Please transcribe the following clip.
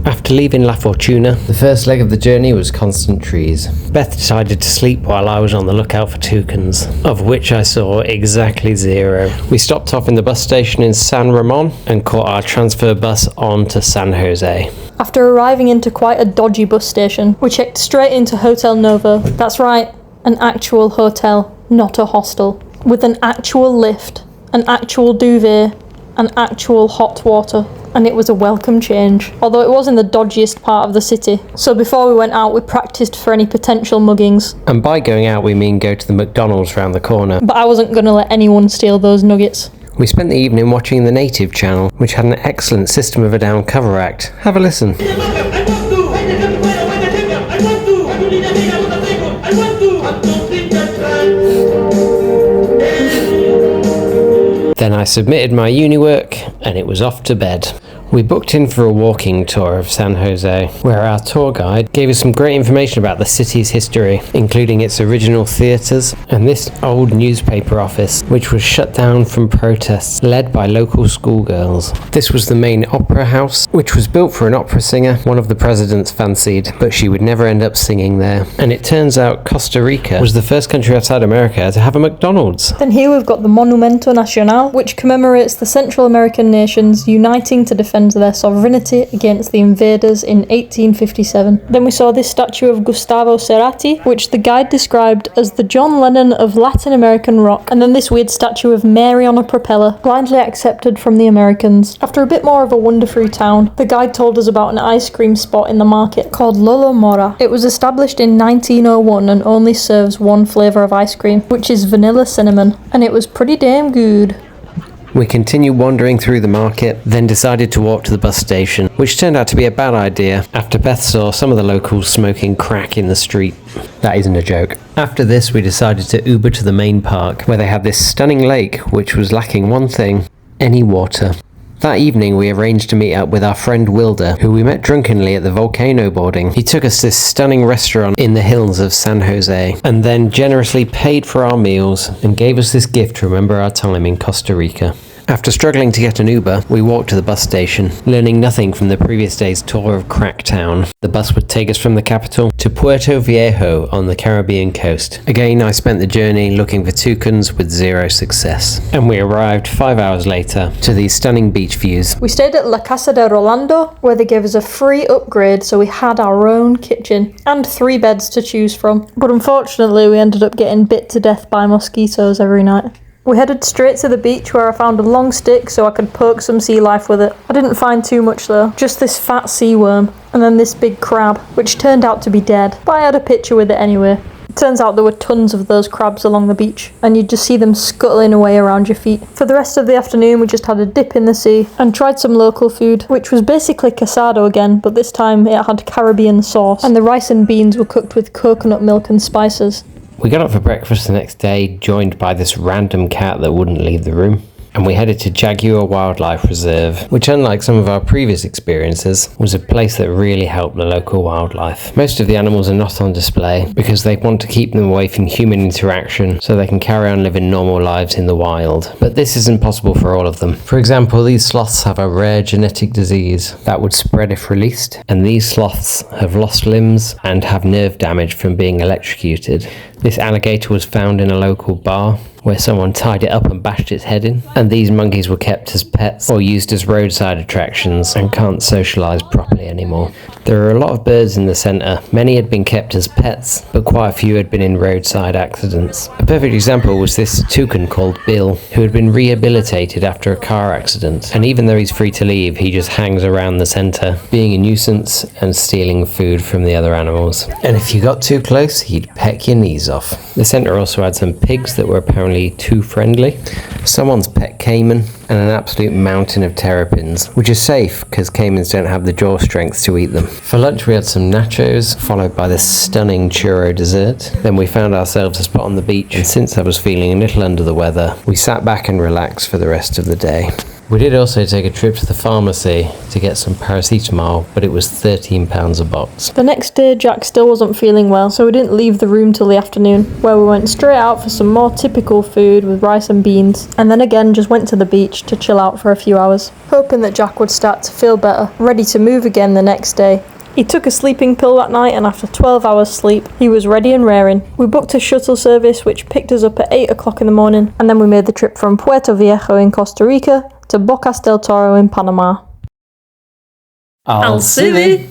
After leaving La Fortuna, the first leg of the journey was constant trees. Beth decided to sleep while I was on the lookout for toucans, of which I saw exactly 0. We stopped off in the bus station in San Ramon and caught our transfer bus on to San Jose. After arriving into quite a dodgy bus station, we checked straight into Hotel Novo. That's right, an actual hotel, not a hostel. With an actual lift, an actual duvet, and actual hot water. And it was a welcome change, although it was in the dodgiest part of the city. So before we went out, we practiced for any potential muggings. And by going out, we mean go to the McDonald's round the corner. But I wasn't going to let anyone steal those nuggets. We spent the evening watching the Native channel, which had an excellent System of a Down cover act. Have a listen. Then I submitted my uni work and it was off to bed. We booked in for a walking tour of San Jose, where our tour guide gave us some great information about the city's history, including its original theatres and this old newspaper office, which was shut down from protests led by local schoolgirls. This was the main opera house, which was built for an opera singer one of the presidents fancied, but she would never end up singing there. And it turns out Costa Rica was the first country outside America to have a McDonald's. Then here we've got the Monumento Nacional, which commemorates the Central American nations uniting to defend their sovereignty against the invaders in 1857. Then we saw this statue of Gustavo Cerati, which the guide described as the John Lennon of Latin American rock. And then this weird statue of Mary on a propeller, blindly accepted from the Americans. After a bit more of a wonder-free town, the guide told us about an ice cream spot in the market called Lolo Mora. It was established in 1901 and only serves one flavour of ice cream, which is vanilla cinnamon, and it was pretty damn good. We continued wandering through the market, then decided to walk to the bus station, which turned out to be a bad idea after Beth saw some of the locals smoking crack in the street. That isn't a joke. After this, we decided to Uber to the main park, where they had this stunning lake, which was lacking one thing: any water. That evening, we arranged to meet up with our friend Wilder, who we met drunkenly at the volcano boarding. He took us to this stunning restaurant in the hills of San Jose, and then generously paid for our meals and gave us this gift to remember our time in Costa Rica. After struggling to get an Uber, we walked to the bus station, learning nothing from the previous day's tour of Cracktown. The bus would take us from the capital to Puerto Viejo on the Caribbean coast. Again, I spent the journey looking for toucans with 0 success. And we arrived 5 hours later to these stunning beach views. We stayed at La Casa de Rolando, where they gave us a free upgrade, so we had our own kitchen and 3 beds to choose from. But unfortunately, we ended up getting bit to death by mosquitoes every night. We headed straight to the beach, where I found a long stick so I could poke some sea life with it. I didn't find too much though, just this fat sea worm, and then this big crab, which turned out to be dead, but I had a picture with it anyway. It turns out there were tons of those crabs along the beach, and you'd just see them scuttling away around your feet. For the rest of the afternoon, we just had a dip in the sea and tried some local food, which was basically casado again, but this time it had Caribbean sauce, and the rice and beans were cooked with coconut milk and spices. We got up for breakfast the next day, joined by this random cat that wouldn't leave the room. And we headed to Jaguar Wildlife Reserve, which, unlike some of our previous experiences, was a place that really helped the local wildlife. Most of the animals are not on display because they want to keep them away from human interaction so they can carry on living normal lives in the wild. But this isn't possible for all of them. For example, these sloths have a rare genetic disease that would spread if released, and these sloths have lost limbs and have nerve damage from being electrocuted. This alligator was found in a local bar where someone tied it up and bashed its head in, and these monkeys were kept as pets or used as roadside attractions and can't socialise properly anymore. There are a lot of birds in the centre. Many had been kept as pets, but quite a few had been in roadside accidents. A perfect example was this toucan called Bill, who had been rehabilitated after a car accident, and even though he's free to leave, he just hangs around the centre, being a nuisance and stealing food from the other animals. And if you got too close, he'd peck your knees off. The centre also had some pigs that were apparently too friendly, someone's pet caiman, and an absolute mountain of terrapins, which is safe because caimans don't have the jaw strength to eat them. For lunch we had some nachos, followed by this stunning churro dessert. Then we found ourselves a spot on the beach, and since I was feeling a little under the weather, we sat back and relaxed for the rest of the day. We did also take a trip to the pharmacy to get some paracetamol, but it was £13 a box. The next day, Jack still wasn't feeling well, so we didn't leave the room till the afternoon, where we went straight out for some more typical food with rice and beans, and then again just went to the beach to chill out for a few hours, hoping that Jack would start to feel better, ready to move again the next day. He took a sleeping pill that night, and after 12 hours sleep, he was ready and raring. We booked a shuttle service which picked us up at 8 o'clock in the morning, and then we made the trip from Puerto Viejo in Costa Rica to Bocas del Toro in Panama. I'll see you.